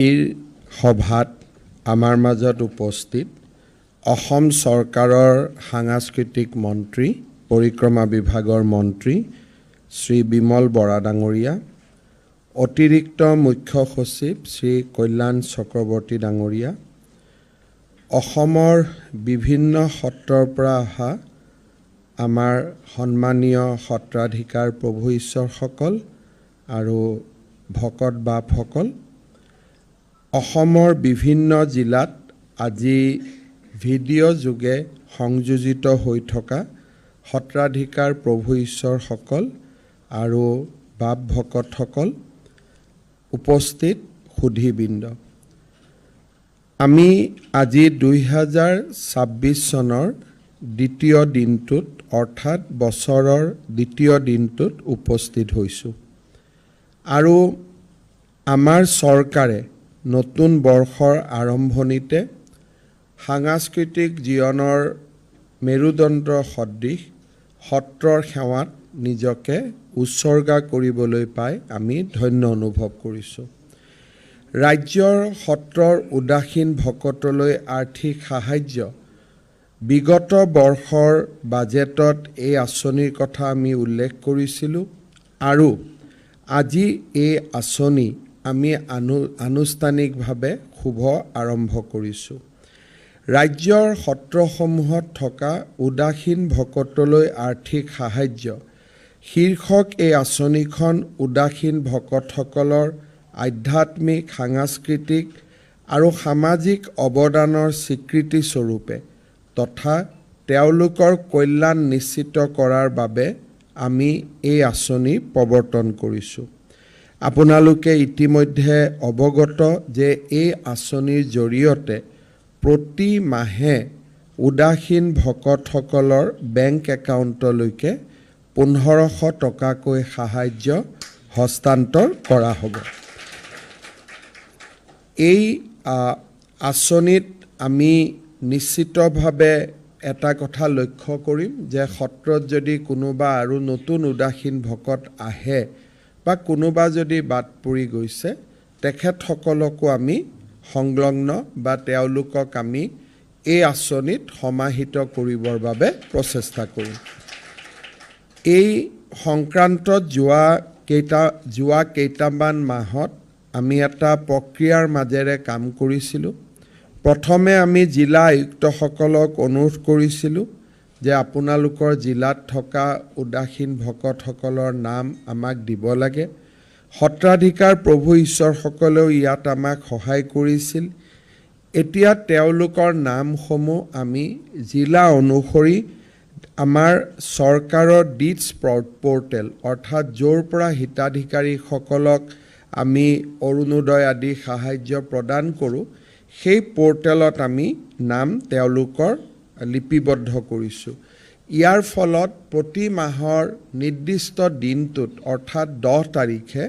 এই সভাত আমাৰ মাজত উপস্থিত অসম চৰকাৰৰ সাংস্কৃতিক মন্ত্ৰী পৰিক্ৰমা বিভাগৰ মন্ত্ৰী শ্ৰী বিমল বৰা ডাঙৰীয়া, অতিৰিক্ত মুখ্য সচিব শ্ৰী কল্যাণ চক্ৰৱৰ্তী ডাঙৰীয়া, অসমৰ বিভিন্ন সত্ৰৰ পৰা অহা আমাৰ সন্মানীয় সত্ৰাধিকাৰ প্ৰভু ঈশ্বৰসকল আৰু ভকত বাপসকল, অসমৰ বিভিন্ন জিলাত আজি ভিডিঅ' যোগে সংযোজিত হৈ থকা সত্ৰাধিকাৰ প্ৰভু ঈশ্বৰসকল আৰু বাপ ভকতসকল, উপস্থিত সুধীবৃন্দ, আমি আজি 2026 চনৰ দ্বিতীয় দিনটোত অৰ্থাৎ বছৰৰ দ্বিতীয় দিনটোত উপস্থিত হৈছোঁ আৰু আমাৰ চৰকাৰে নতুন বৰ্ষৰ আৰম্ভণিতে সাংস্কৃতিক জীৱনৰ মেৰুদণ্ড সদৃশ সত্ৰৰ সেৱাত নিজকে উৎসৰ্গা কৰিবলৈ পাই আমি ধন্য অনুভৱ কৰিছোঁ। ৰাজ্যৰ সত্ৰৰ উদাসীন ভকতলৈ আৰ্থিক সাহায্য বিগত বৰ্ষৰ বাজেটত এই আঁচনিৰ কথা আমি উল্লেখ কৰিছিলোঁ আৰু আজি এই আঁচনি আমি আনুষ্ঠানিকভাৱে শুভ আৰম্ভ কৰিছোঁ। ৰাজ্যৰ সত্ৰসমূহত থকা উদাসীন ভকতলৈ আৰ্থিক সাহায্য শীৰ্ষক এই আঁচনিখন উদাসীন ভকতসকলৰ আধ্যাত্মিক, সাংস্কৃতিক আৰু সামাজিক অৱদানৰ স্বীকৃতিস্বৰূপে তথা তেওঁলোকৰ কল্যাণ নিশ্চিত কৰাৰ বাবে আমি এই আঁচনি প্ৰৱৰ্তন কৰিছোঁ। আপোনালোকে ইতিমধ্যে অৱগত যে এই আঁচনিৰ জৰিয়তে প্ৰতি মাহে উদাসীন ভকতসকলৰ বেংক একাউণ্টলৈকে 1500 টকাকৈ সাহায্য হস্তান্তৰ কৰা হ'ব। এই আঁচনিত আমি নিশ্চিতভাৱে এটা কথা লক্ষ্য কৰিম যে সত্ৰত যদি কোনোবা আৰু নতুন উদাসীন ভকত আহে বা কোনোবা যদি বাদ পৰি গৈছে, তেখেতসকলকো আমি সংলগ্ন বা তেওঁলোকক আমি এই আঁচনিত সমাহিত কৰিবৰ বাবে প্ৰচেষ্টা কৰিম। এই সংক্ৰান্তত যোৱা কেইটামান মাহত আমি এটা প্ৰক্ৰিয়াৰ মাজেৰে কাম কৰিছিলোঁ। প্ৰথমে আমি জিলা আয়ুক্তসকলক অনুৰোধ কৰিছিলোঁ যে আপোনালোকৰ জিলাত থকা উদাসীন ভকতসকলৰ নাম আমাক দিব লাগে। সত্ৰাধিকাৰ প্ৰভু ঈশ্বৰসকলেও ইয়াত আমাক সহায় কৰিছিল। এতিয়া তেওঁলোকৰ নামসমূহ আমি জিলা অনুসৰি আমাৰ চৰকাৰৰ ডিটছ পৰ্টেল অৰ্থাৎ য'ৰ পৰা হিতাধিকাৰীসকলক আমি অৰুণোদয় আদি সাহায্য প্ৰদান কৰোঁ, সেই পৰ্টেলত আমি নাম তেওঁলোকৰ লিপিবদ্ধ কৰিছোঁ। ইয়াৰ ফলত প্ৰতি মাহৰ নিৰ্দিষ্ট দিনটোত অৰ্থাৎ 10 তাৰিখে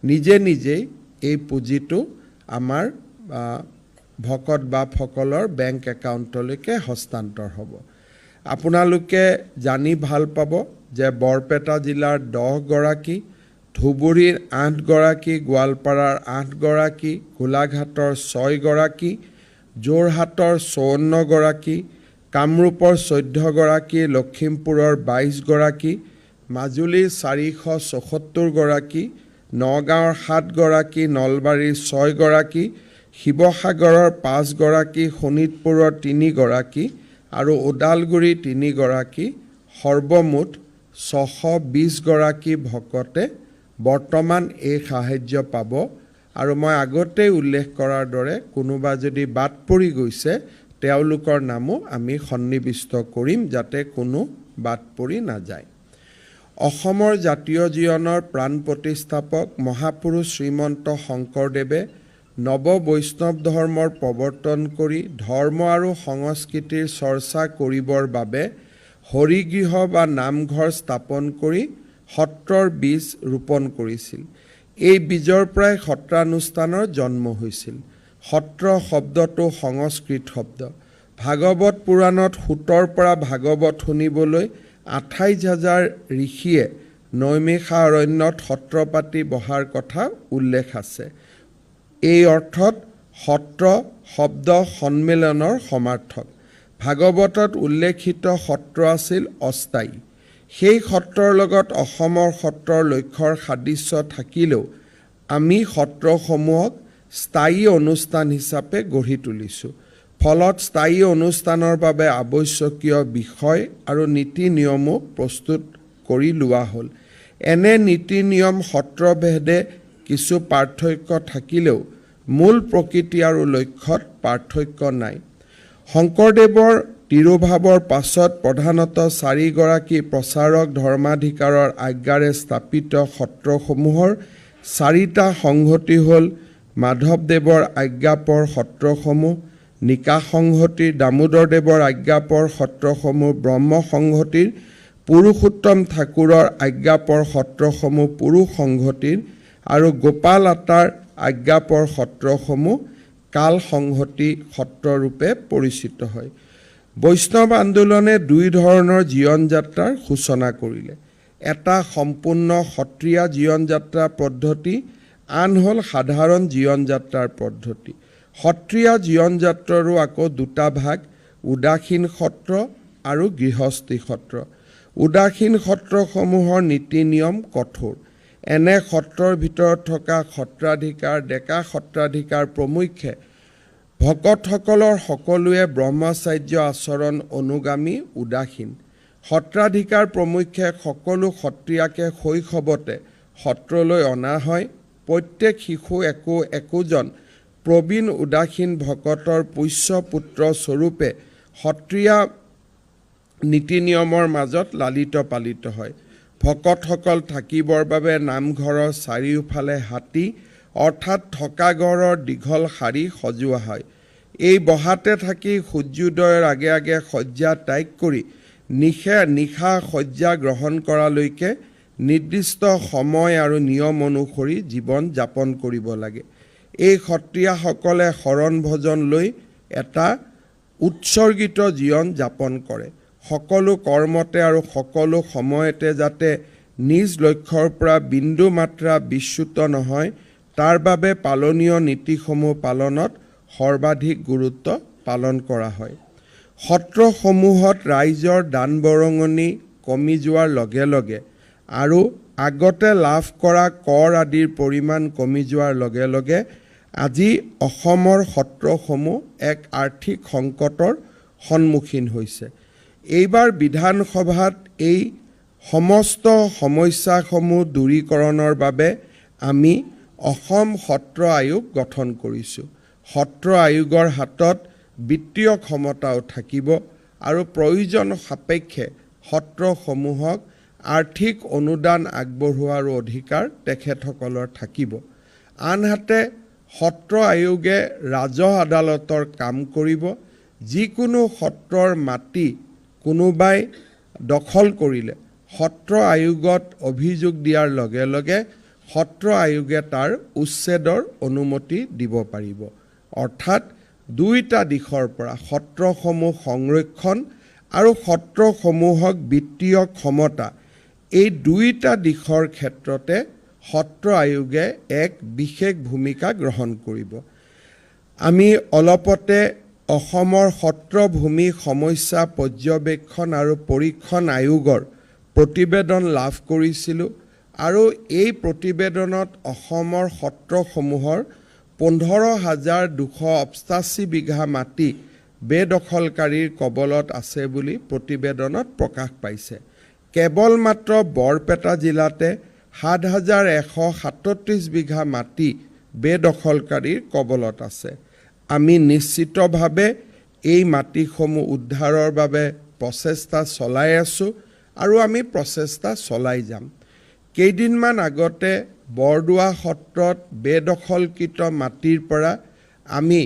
নিজেই এই পুঁজিটো আমাৰ ভকত বাপসকলৰ বেংক একাউণ্টলৈকে হস্তান্তৰ হ'ব। আপোনালোকে জানি ভাল পাব যে বৰপেটা জিলাৰ 10 গৰাকী, ধুবুৰীৰ 8 গৰাকী, গোৱালপাৰাৰ 8 গৰাকী, গোলাঘাটৰ 6 গৰাকী, যোৰহাটৰ 54 গৰাকী, কামৰূপৰ 14 গৰাকী, লখিমপুৰৰ 22 গৰাকী, মাজুলীৰ 474 গৰাকী, নগাঁৱৰ 7 গৰাকী, নলবাৰীৰ 6 গৰাকী, শিৱসাগৰৰ 5 গৰাকী, শোণিতপুৰৰ 3 গৰাকী আৰু ওদালগুৰিৰ 3 গৰাকী, সৰ্বমুঠ 620 গৰাকী ভকতে বৰ্তমান এই সাহায্য পাব। আৰু মই আগতেই উল্লেখ কৰাৰ দৰে কোনোবা যদি বাদ পৰি গৈছে তেওঁলোকৰ নামো আমি সন্নিৱিষ্ট কৰিম যাতে কোনো বাদ পৰি নাযায়। অসমৰ জাতীয় জীৱনৰ প্ৰাণ প্ৰতিষ্ঠাপক মহাপুৰুষ শ্ৰীমন্ত শংকৰদেৱে নৱ বৈষ্ণৱ ধৰ্মৰ প্ৰৱৰ্তন কৰি ধৰ্ম আৰু সংস্কৃতিৰ চৰ্চা কৰিবৰ বাবে হৰিগৃহ বা নামঘৰ স্থাপন কৰি সত্ৰৰ বীজ ৰোপণ কৰিছিল। এই বীজৰ পৰাই সত্ৰানুষ্ঠানৰ জন্ম হৈছিল। সত্ৰ শব্দটো সংস্কৃত শব্দ। ভাগৱত পুৰাণত 7ৰ পৰা ভাগৱত শুনিবলৈ 28,000 ঋষিয়ে নৈমিষা অৰণ্যত সত্ৰ পাতি বহাৰ কথা উল্লেখ আছে। এই অৰ্থত সত্ৰ শব্দ সন্মিলনৰ সমাৰ্থক। ভাগৱতত উল্লেখিত সত্ৰ আছিল অস্থায়ী। সেই সত্ৰৰ লগত অসমৰ সত্ৰৰ লক্ষ্যৰ সাদৃশ্য থাকিলেও আমি সত্ৰসমূহক স্থায়ী অনুষ্ঠান হিচাপে গঢ়ি তুলিছোঁ। ফলত স্থায়ী অনুষ্ঠানৰ বাবে আৱশ্যকীয় বিষয় আৰু নীতি নিয়মো প্ৰস্তুত কৰি লোৱা হ'ল। এনে নীতি নিয়ম সত্ৰভেদে কিছু পাৰ্থক্য থাকিলেও মূল প্ৰকৃতি আৰু লক্ষ্যত পাৰ্থক্য নাই। শংকৰদেৱৰ তিৰোভাৱৰ পাছত প্ৰধানতঃ 4গৰাকী প্ৰচাৰক ধৰ্মাধিকাৰৰ আজ্ঞাৰে স্থাপিত সত্ৰসমূহৰ 4টা সংহতি হ'ল মাধৱদেৱৰ আজ্ঞাপৰ সত্ৰসমূহ, নিকাশ সংহতিৰ দামোদৰদেৱৰ আজ্ঞাপৰ সত্ৰসমূহ, ব্ৰহ্ম সংহতিৰ পুৰুষোত্তম ঠাকুৰৰ আজ্ঞাপৰ সত্ৰসমূহ পুৰুষ সংহতিৰ আৰু গোপাল আতাৰ আজ্ঞাপৰ সত্ৰসমূহ কাল সংহতি সত্ৰৰূপে পৰিচিত হয়। বৈষ্ণৱ আন্দোলনে 2 ধৰণৰ জীৱন যাত্ৰাৰ সূচনা কৰিলে। এটা সম্পূৰ্ণ সত্ৰীয়া জীৱন যাত্ৰা পদ্ধতি, আন হ'ল সাধাৰণ জীৱন যাত্ৰাৰ পদ্ধতি। সত্ৰীয়া জীৱন যাত্ৰাৰো আকৌ 2টা ভাগ, উদাসীন সত্ৰ আৰু গৃহস্থী সত্ৰ। উদাসীন সত্ৰসমূহৰ নীতি নিয়ম কঠোৰ। এনে সত্ৰৰ ভিতৰত থকা সত্ৰাধিকাৰ, ডেকা সত্ৰাধিকাৰ প্ৰমুখ্যে ভকতসকলৰ সকলোৱে ব্ৰহ্মচাৰ্য আচৰণ অনুগামী উদাসীন। সত্ৰাধিকাৰ প্ৰমুখ্যে সকলো সত্ৰীয়াকে শৈশৱতে সত্ৰলৈ অনা হয়। প্ৰত্যেক শিশু একোজন প্ৰবীণ উদাসীন ভকতৰ পোষ্যপুত্ৰ স্বৰূপে সত্ৰীয়া নীতি নিয়মৰ মাজত লালিত পালিত হয়। ভকতসকল থাকিবৰ বাবে নামঘৰৰ চাৰিওফালে হাতী অৰ্থাৎ থকা ঘৰৰ দীঘল শাৰী সজোৱা হয়। এই বহাতে থাকি সূৰ্যোদয়ৰ আগে আগে শয্যা ত্যাগ কৰি নিশা শয্যা গ্ৰহণ কৰালৈকে নিৰ্দিষ্ট সময় আৰু নিয়ম অনুসৰি জীৱন যাপন কৰিব লাগে। এই সত্ৰীয়াসকলে শৰণ ভজন লৈ এটা উৎসৰ্গিত জীৱন যাপন কৰে। সকলো কৰ্মতে আৰু সকলো সময়তে যাতে নিজ লক্ষ্যৰ পৰা বিন্দু মাত্ৰা বিচ্যুত নহয়, তাৰ বাবে পালনীয় নীতিসমূহ পালনত সৰ্বাধিক গুৰুত্ব পালন কৰা হয়। সত্ৰসমূহত ৰাইজৰ দান বৰঙণি কমি যোৱাৰ লগে লগে আৰু আগতে লাভ কৰা কৰ আদিৰ পৰিমাণ কমি যোৱাৰ লগে লগে আজি অসমৰ সত্ৰসমূহ এক আৰ্থিক সংকটৰ সন্মুখীন হৈছে। এইবাৰ বিধানসভাত এই সমস্ত সমস্যাসমূহ দূৰীকৰণৰ বাবে আমি অসম সত্ৰ আয়োগ গঠন কৰিছোঁ। সত্ৰ আয়োগৰ হাতত বিত্তীয় ক্ষমতাও থাকিব আৰু প্ৰয়োজন সাপেক্ষে সত্ৰসমূহক আৰ্থিক অনুদান আগবঢ়োৱাৰ অধিকাৰ তেখেতসকলৰ থাকিব। আনহাতে সত্ৰ আয়োগে ৰাজহ আদালতৰ কাম কৰিব। যিকোনো সত্ৰৰ মাটি কোনোবাই দখল কৰিলে সত্ৰ আয়োগত অভিযোগ দিয়াৰ লগে লগে সত্ৰ আয়োগে তাৰ উচ্ছেদৰ অনুমতি দিব পাৰিব। অৰ্থাৎ 2টা দিশৰ পৰা সত্ৰসমূহ সংৰক্ষণ আৰু সত্ৰসমূহক বিত্তীয় ক্ষমতা, এই 2টা দিশৰ ক্ষেত্ৰতে সত্ৰ আয়োগে এক বিশেষ ভূমিকা গ্ৰহণ কৰিব। আমি অলপতে অসমৰ সত্ৰভূমি সমস্যা পৰ্যবেক্ষণ আৰু পৰীক্ষণ আয়োগৰ প্ৰতিবেদন লাভ কৰিছিলোঁ আৰু এই প্ৰতিবেদনত অসমৰ সত্ৰসমূহৰ 15,288 বিঘা মাটি বেদখলকাৰীৰ কবলত আছে বুলি প্ৰতিবেদনত প্ৰকাশ পাইছে। কেৱল মাত্ৰ বৰপেটা জিলাতে 7,137 বিঘা মাটি বেদখলকাৰীৰ কবলত আছে। আমি নিশ্চিতভাৱে এই মাটিসমূহ উদ্ধাৰৰ বাবে প্ৰচেষ্টা চলাই আছোঁ আৰু আমি প্ৰচেষ্টা চলাই যাম। কেইদিনমান আগতে বৰদোৱা সত্ৰত বেদখলকৃত মাটিৰ পৰা আমি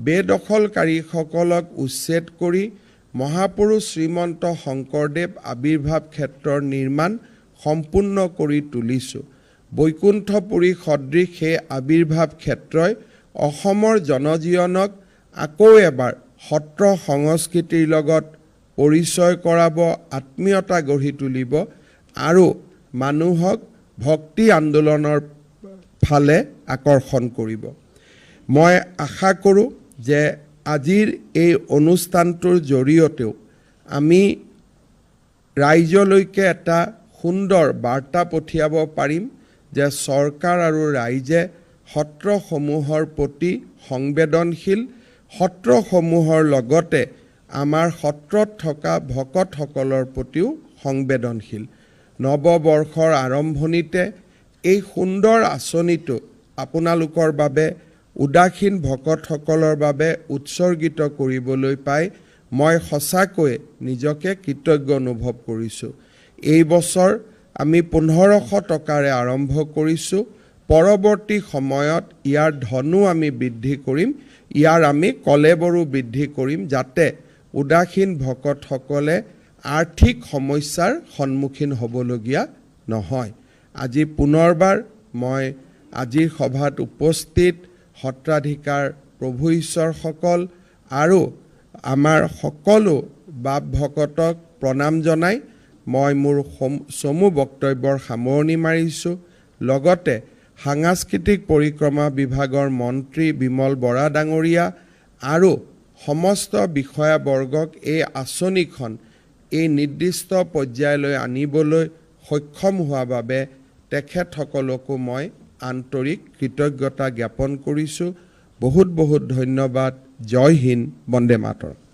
বেদখলকাৰীসকলক উচ্ছেদ কৰি মহাপুৰুষ শ্ৰীমন্ত শংকৰদেৱ আৱিৰ্ভাৱ ক্ষেত্ৰৰ নিৰ্মাণ সম্পূৰ্ণ কৰি তুলিছোঁ। বৈকুণ্ঠপুৰী সদৃশ সেই আৱিৰ্ভাৱ ক্ষেত্ৰই অসমৰ জনজীৱনক আকৌ এবাৰ সত্ৰ সংস্কৃতিৰ লগত পৰিচয় কৰাব, আত্মীয়তা গঢ়ি তুলিব আৰু মানুহক ভক্তি আন্দোলনৰ ফালে আকৰ্ষণ কৰিব। মই আশা কৰোঁ যে আজিৰ এই অনুষ্ঠানটোৰ জৰিয়তেও আমি ৰাইজলৈকে এটা সুন্দৰ বাৰ্তা পঠিয়াব পাৰিম যে চৰকাৰ আৰু ৰাইজে সত্ৰসমূহৰ প্ৰতি সংবেদনশীল, সত্ৰসমূহৰ লগতে আমাৰ সত্ৰত থকা ভকতসকলৰ প্ৰতিও সংবেদনশীল। নৱবৰ্ষৰ আৰম্ভণিতে এই সুন্দৰ আঁচনিটো আপোনালোকৰ বাবে উদাসীন ভকতসকলৰ বাবে উৎসৰ্গিত কৰিবলৈ পাই মই সঁচাকৈ নিজকে কৃতজ্ঞ অনুভৱ কৰিছোঁ। এই বছৰ আমি 1500 টকাৰে আৰম্ভ কৰিছোঁ। পৰৱৰ্তী সময়ত ইয়াৰ ধনো আমি বৃদ্ধি কৰিম, ইয়াৰ আমি কলেবৰো বৃদ্ধি কৰিম, যাতে উদাসীন ভকতসকলে আৰ্থিক সমস্যাৰ সন্মুখীন হ'বলগীয়া নহয়। আজি পুনৰবাৰ মই আজিৰ সভাত উপস্থিত সত্ৰাধিকাৰ প্ৰভু ঈশ্বৰসকল আৰু আমাৰ সকলো বাপ ভকতক প্ৰণাম জনাই মই মোৰ চমু বক্তব্যৰ সামৰণি মাৰিছোঁ। লগতে সাংস্কৃতিক পৰিক্ৰমা বিভাগৰ মন্ত্ৰী বিমল বৰা ডাঙৰীয়া আৰু সমস্ত বিষয়াবৰ্গক এই আঁচনিখন এই নিৰ্দিষ্ট পৰ্যায়লৈ আনিবলৈ সক্ষম হোৱাৰ বাবে তেখেতসকলকো মই আন্তৰিক কৃতজ্ঞতা জ্ঞাপন কৰিছোঁ। বহুত বহুত ধন্যবাদ। জয় হিন্দ, বন্দে মাতৰম।